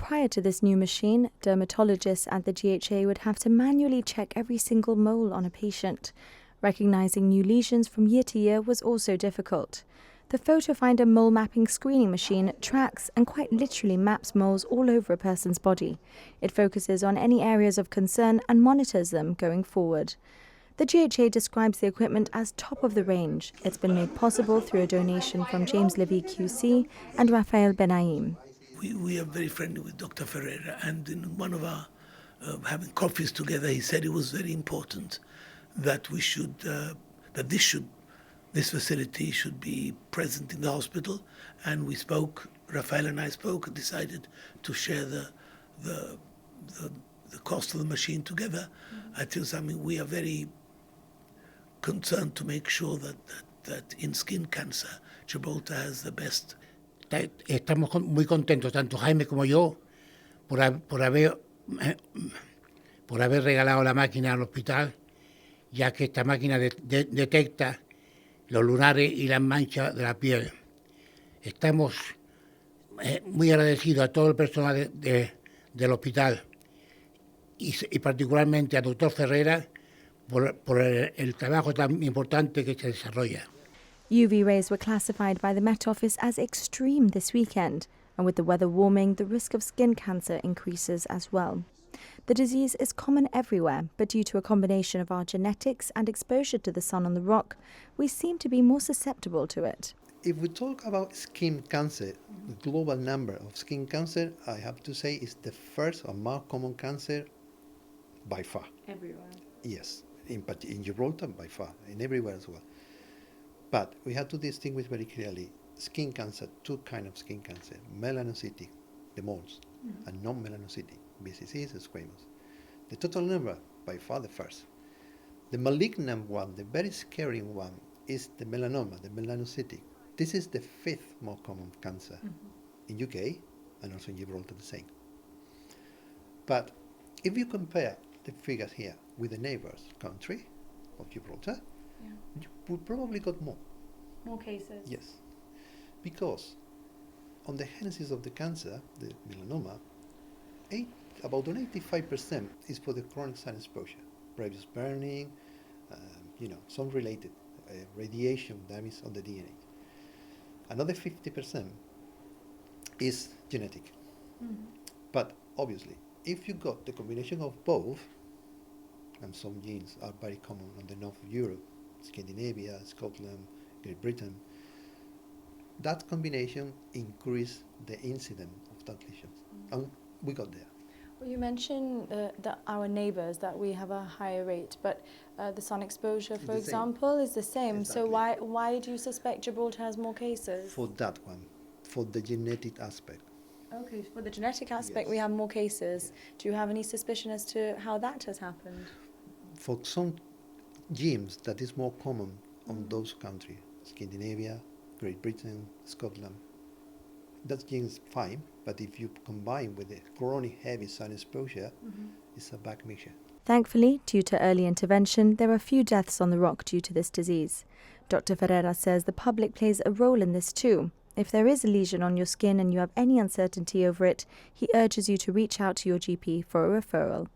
prior to this new machine, dermatologists at the GHA would have to manually check every single mole on a patient. Recognizing new lesions from year to year was also difficult. The Photo Finder mole mapping screening machine tracks and quite literally maps moles all over a person's body. It focuses on any areas of concern and monitors them going forward. The GHA describes the equipment as top of the range. It's been made possible through a donation from James Livy QC and Rafael Benaim. We are very friendly with Dr. Ferreira, and in one of our having coffees together, he said it was very important that we should this facility should be present in the hospital. And we spoke. Rafael and I spoke and decided to share the cost of the machine together. I think something we are very concerned to make sure that in skin cancer, Gibraltar has the best. Estamos muy contentos, tanto Jaime como yo, por haber regalado la máquina al hospital, ya que esta máquina detecta los lunares y las manchas de la piel. Estamos muy agradecidos a todo el personal del hospital y particularmente al doctor Ferreira por el trabajo tan importante que se desarrolla. UV rays were classified by the Met Office as extreme this weekend, and with the weather warming, the risk of skin cancer increases as well. The disease is common everywhere, but due to a combination of our genetics and exposure to the sun on the rock, we seem to be more susceptible to it. If we talk about skin cancer, the global number of skin cancer, I have to say, is the first or more common cancer by far. Everywhere? Yes, in Gibraltar by far, and everywhere as well. But we have to distinguish very clearly skin cancer, two kinds of skin cancer, melanocytic, the moles, and non-melanocytic, BCCs and squamous. The total number, by far the first. The malignant one, the very scary one, is the melanoma, the melanocytic. This is the fifth more common cancer in UK and also in Gibraltar the same. But if you compare the figures here with the neighbours country of Gibraltar, we probably got more. More cases? Yes. Because on the genesis of the cancer, the melanoma, about 85% is for the chronic sun exposure, previous burning, some related radiation damage on the DNA. Another 50% is genetic. But obviously, if you got the combination of both, and some genes are very common on the north of Europe, Scandinavia, Scotland, Great Britain, that combination increased the incidence of that lesions. And we got there. Well, you mentioned that our neighbours, that we have a higher rate, but the sun exposure, for example, is the same. Exactly. So why do you suspect Gibraltar has more cases? For that one, for the genetic aspect. Okay, for the genetic aspect, Yes. we have more cases. Do you have any suspicion as to how that has happened? For some genes, that is more common on those countries, Scandinavia, Great Britain, Scotland. That gene is fine, but if you combine with the chronic heavy sun exposure, it's a bad mixture. Thankfully, due to early intervention, there are few deaths on the rock due to this disease. Dr. Ferreira says the public plays a role in this too. If there is a lesion on your skin and you have any uncertainty over it, he urges you to reach out to your GP for a referral.